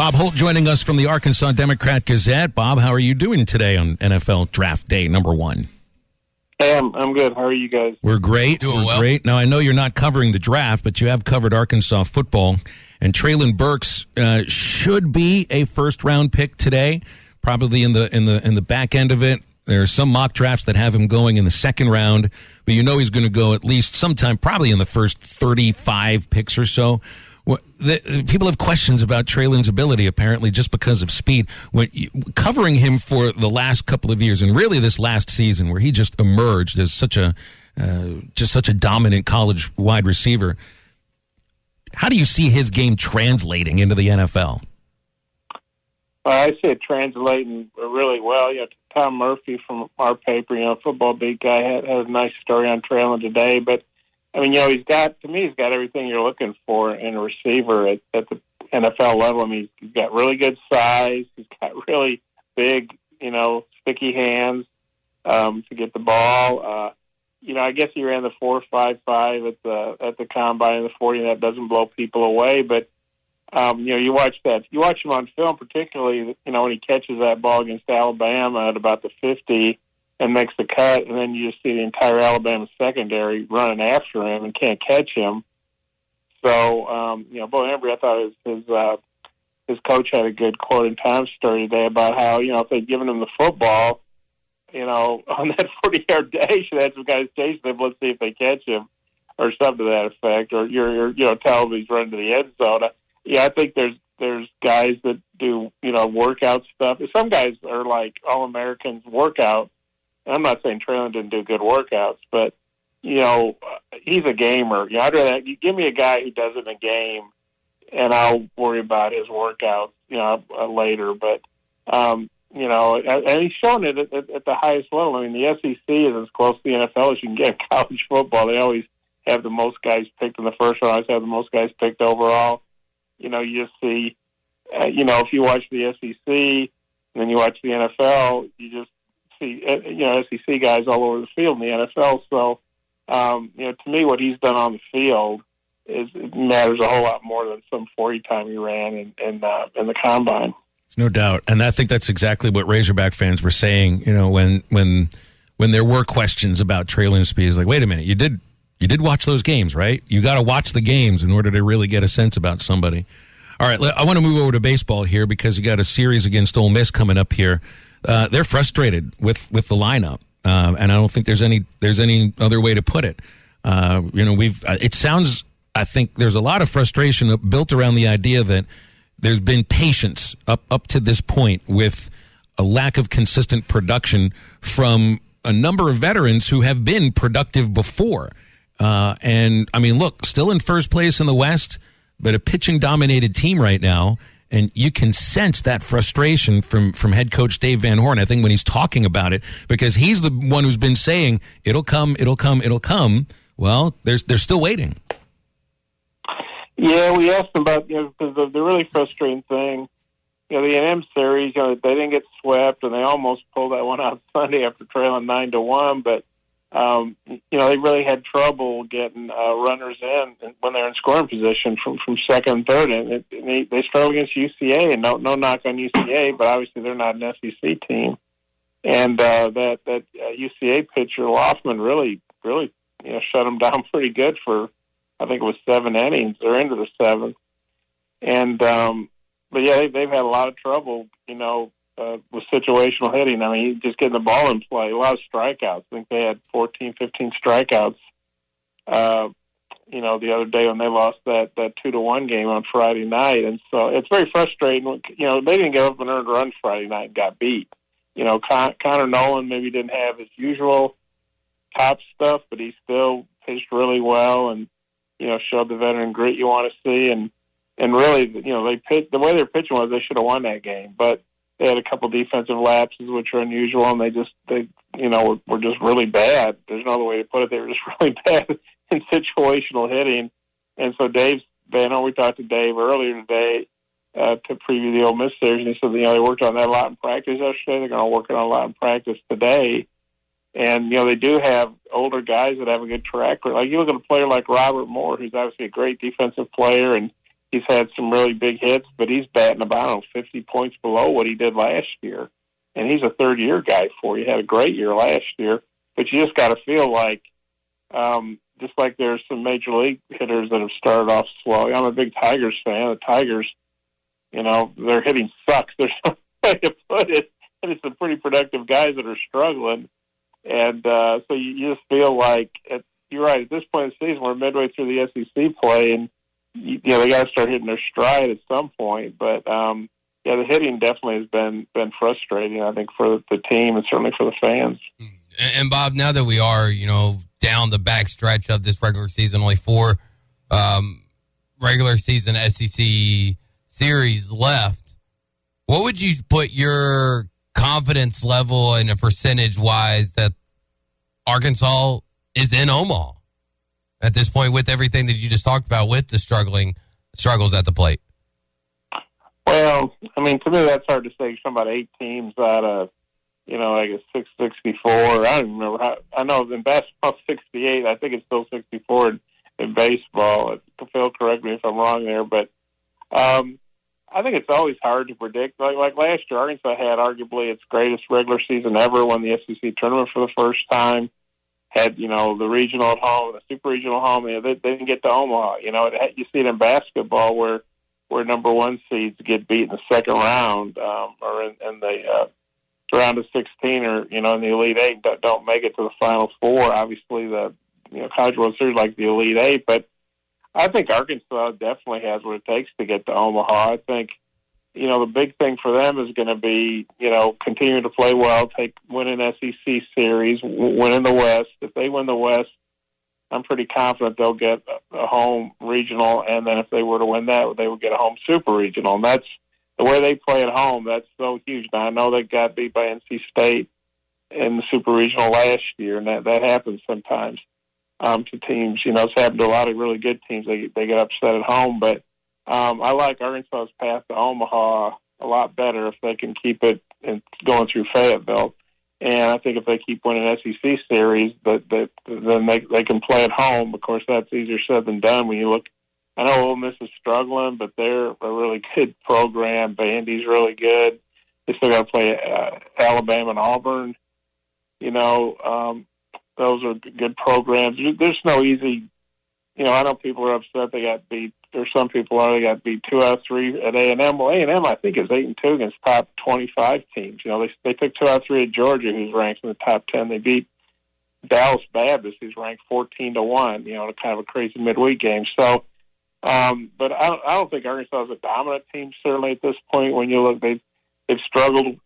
Bob Holt joining us from the Arkansas Democrat-Gazette. Bob, how are you doing today on NFL Draft Day #1? Hey, I'm good. How are you guys? We're great. Doing well. Great. Now, I know you're not covering the draft, but you have covered Arkansas football. And Treylon Burks should be a first-round pick today, probably in the back end of it. There are some mock drafts that have him going in the second round, but you know he's going to go at least sometime, probably in the first 35 picks or so. People have questions about Treylon's ability, apparently, just because of speed. Covering him for the last couple of years, and really this last season, where he just emerged as such a dominant college wide receiver. How do you see his game translating into the NFL? I see it translating really well. Tom Murphy from our paper, football beat guy, had a nice story on Treylon today. But I mean, he's got everything you're looking for in a receiver at the NFL level. I mean, he's got really good size. He's got really big, sticky hands to get the ball. I guess he ran the 4.55 at the combine in the 40, and that doesn't blow people away. But you watch him on film, particularly when he catches that ball against Alabama at about the 50 and makes the cut, and then you just see the entire Alabama secondary running after him and can't catch him. So, Bo Embry, I thought his coach had a good quote in Times story today about how, if they'd given him the football, on that 40-yard dash, and had some guys chasing him, let's see if they catch him, or something to that effect, or you're tell him he's running to the end zone. I think there's guys that do, workout stuff. Some guys are like All-Americans workout. I'm not saying Treylon didn't do good workouts, but, he's a gamer. I'd rather give me a guy who does it in a game, and I'll worry about his workouts, later. But, and he's shown it at the highest level. I mean, the SEC is as close to the NFL as you can get in college football. They always have the most guys picked in the first round. Always have the most guys picked overall. You just see, if you watch the SEC and then you watch the NFL, you just see, SEC guys all over the field in the NFL. So, to me, what he's done on the field matters a whole lot more than some 40 time he ran in the combine. No doubt. And I think that's exactly what Razorback fans were saying, when there were questions about Treylon's speed. It's like, wait a minute, you did watch those games, right? You got to watch the games in order to really get a sense about somebody. All right, I want to move over to baseball here because you got a series against Ole Miss coming up here. They're frustrated with the lineup, and I don't think there's any other way to put it. It sounds, I think there's a lot of frustration built around the idea that there's been patience up to this point with a lack of consistent production from a number of veterans who have been productive before. And I mean, look, still in first place in the West, but a pitching-dominated team right now, and you can sense that frustration from head coach Dave Van Horn, I think, when he's talking about it, because he's the one who's been saying, it'll come, it'll come, it'll come. Well, they're still waiting. Yeah, we asked them about, because the really frustrating thing, the NM series, they didn't get swept, and they almost pulled that one out Sunday after trailing 9-1, but they really had trouble getting runners in when they're in scoring position from second and third. And they struggled against UCA, and no knock on UCA, but obviously they're not an SEC team. And that UCA pitcher Loffman really shut them down pretty good for, I think it was 7 innings or into the 7th. And but yeah, they've had a lot of trouble, with situational hitting. I mean, just getting the ball in play, a lot of strikeouts. I think they had 14, 15 strikeouts, the other day when they lost that 2-1 game on Friday night. And so it's very frustrating. They didn't give up an earned run Friday night and got beat. Connor Nolan maybe didn't have his usual top stuff, but he still pitched really well and, showed the veteran grit you want to see. And really, they pitched, the way they're pitching was they should have won that game, but they had a couple defensive lapses, which are unusual, and they were just really bad. There's no other way to put it. They were just really bad in situational hitting. And so we talked to Dave earlier today to preview the Ole Miss series, and he said, they worked on that a lot in practice yesterday. They're going to work on a lot in practice today. And, they do have older guys that have a good track record. Like, you look at a player like Robert Moore, who's obviously a great defensive player, and he's had some really big hits, but he's batting about 50 points below what he did last year. And he's a third-year guy for you. He had a great year last year, but you just got to feel like, just like there's some major league hitters that have started off slow. I'm a big Tigers fan. The Tigers, their hitting sucks. There's no way to put it. And it's some pretty productive guys that are struggling. And so you just feel like, you're right, at this point in the season, we're midway through the SEC play, and they got to start hitting their stride at some point. But the hitting definitely has been frustrating, I think, for the team and certainly for the fans. And Bob, now that we are, down the back stretch of this regular season, only 4 regular season SEC series left, what would you put your confidence level and a percentage-wise that Arkansas is in Omaha at this point with everything that you just talked about with the struggles at the plate? Well, to me that's hard to say. Some about 8 teams out of, like a 664. I don't even remember I know in basketball 68. I think it's still 64 in baseball. Phil, correct me if I'm wrong there, but I think it's always hard to predict. Like last year, Arkansas had arguably its greatest regular season ever, won the SEC tournament for the first time. Had, the regional at home, the super regional at home. They didn't get to Omaha. You see it in basketball where number 1 seeds get beat in the second round, or in the round of 16, or in the Elite Eight don't make it to the Final Four. Obviously, the College World Series like the Elite Eight, but I think Arkansas definitely has what it takes to get to Omaha. I think the big thing for them is going to be continuing to play well, win an SEC series, win in the West. If they win the West, I'm pretty confident they'll get a home regional, and then if they were to win that, they would get a home super regional. And that's the way they play at home. That's so huge. Now, I know they got beat by NC State in the super regional last year, and that happens sometimes to teams. It's happened to a lot of really good teams. They get upset at home, but I like Arkansas's path to Omaha a lot better if they can keep it and going through Fayetteville. And I think if they keep winning SEC series, then they can play at home. Of course, that's easier said than done when you look. I know Ole Miss is struggling, but they're a really good program. Vandy's really good. They still got to play Alabama and Auburn. Those are good programs. There's no easy. I know people are upset they got beat, or some people are. They got beat 2 out of 3 at A&M. Well, A&M I think is 8-2 against top 25 teams. They took 2 out of 3 at Georgia, who's ranked in the top 10. They beat Dallas Baptist, who's ranked 14-1. In a kind of a crazy midweek game. So, but I don't think Arkansas is a dominant team. Certainly at this point, when you look, they've struggled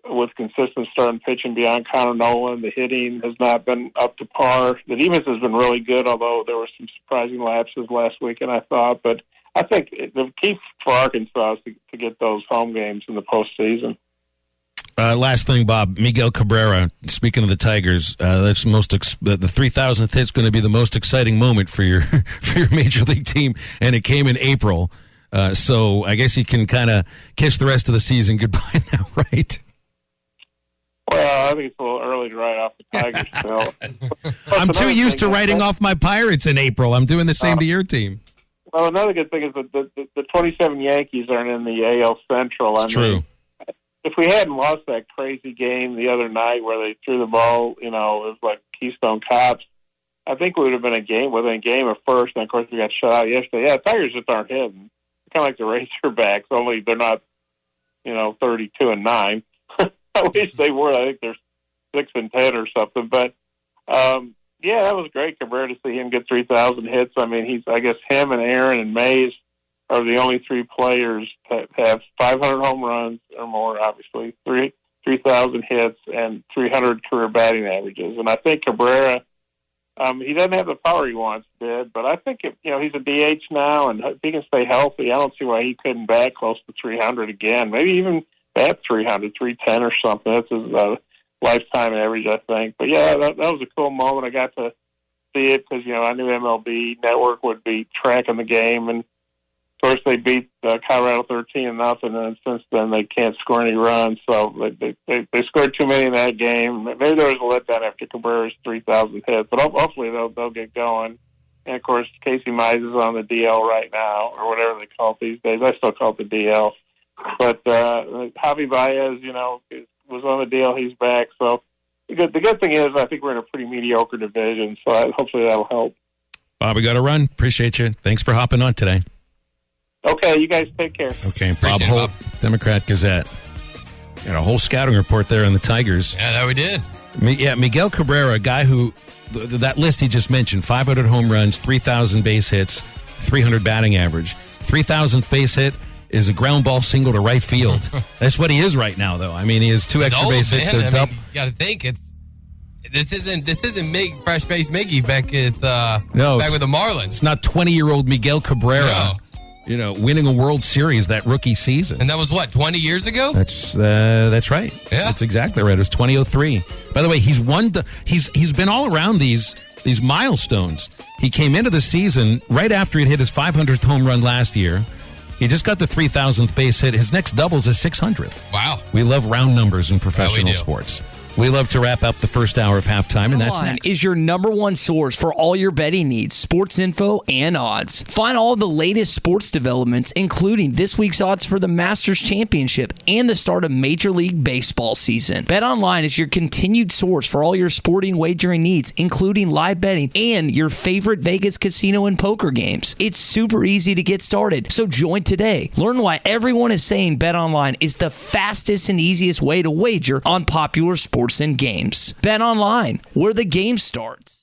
with consistent starting pitching beyond Connor Nolan. The hitting has not been up to par. The defense has been really good, although there were some surprising lapses last weekend, I thought. But I think the key for Arkansas is to get those home games in the postseason. Last thing, Bob, Miguel Cabrera, speaking of the Tigers, that's the 3,000th hit's going to be the most exciting moment for your major league team, and it came in April. So I guess you can kind of kiss the rest of the season goodbye now, right? Well, I think it's a little early to write off the Tigers, Phil. I'm too used to writing off my Pirates in April. I'm doing the same to your team. Well, another good thing is that the 27 Yankees aren't in the AL Central. True. If we hadn't lost that crazy game the other night where they threw the ball, it was like Keystone Cops, I think we would have been within a game of first, and of course we got shut out yesterday. Yeah, Tigers just aren't hitting. Kind of like the Razorbacks, only they're not, 32-9. I wish they were. I think they're 6-10 or something. But that was great, Cabrera, to see him get 3,000 hits. I guess him and Aaron and Mays are the only 3 players that have 500 home runs or more. Obviously, 3,000 hits and 300 career batting averages. And I think Cabrera, he doesn't have the power he once did, but I think he's a DH now, and if he can stay healthy, I don't see why he couldn't bat close to 300 again. Maybe even at 300, 310 or something. That's his lifetime average, I think. But yeah, that was a cool moment. I got to see it because, I knew MLB Network would be tracking the game. And of course, they beat Colorado 13-0, and since then they can't score any runs. So they scored too many in that game. Maybe there was a letdown after Cabrera's 3,000 hits, but hopefully they'll get going. And, of course, Casey Mize is on the DL right now, or whatever they call it these days. I still call it the DL. But Javi Baez, was on the DL. He's back. So the good thing is I think we're in a pretty mediocre division, so hopefully that'll help. Bob, we got to run. Appreciate you. Thanks for hopping on today. Okay, you guys take care. Okay, Bob Holt, Democrat-Gazette. Got a whole scouting report there on the Tigers. Yeah, that we did. Yeah, Miguel Cabrera, a guy who, that list he just mentioned, 500 home runs, 3,000 base hits, 300 batting average. 3,000th base hit is a ground ball single to right field. That's what he is right now, though. I mean, he has 2 extra base hits. You got to think this isn't fresh faced Miggy back with the Marlins. It's not 20-year-old Miguel Cabrera. No. Winning a World Series that rookie season. And that was 20 years ago? That's right. Yeah. That's exactly right. It was 2003. By the way, he's been all around these milestones. He came into the season right after he'd hit his 500th home run last year. He just got the 3,000th base hit. His next double is his 600th. Wow. We love round numbers in professional sports. We love to wrap up the first hour of halftime, and that's next. Is your number one source for all your betting needs, sports info, and odds. Find all the latest sports developments, including this week's odds for the Masters Championship and the start of Major League Baseball season. BetOnline is your continued source for all your sporting wagering needs, including live betting and your favorite Vegas casino and poker games. It's super easy to get started, so join today. Learn why everyone is saying BetOnline is the fastest and easiest way to wager on popular sports and games. Bet online, where the game starts.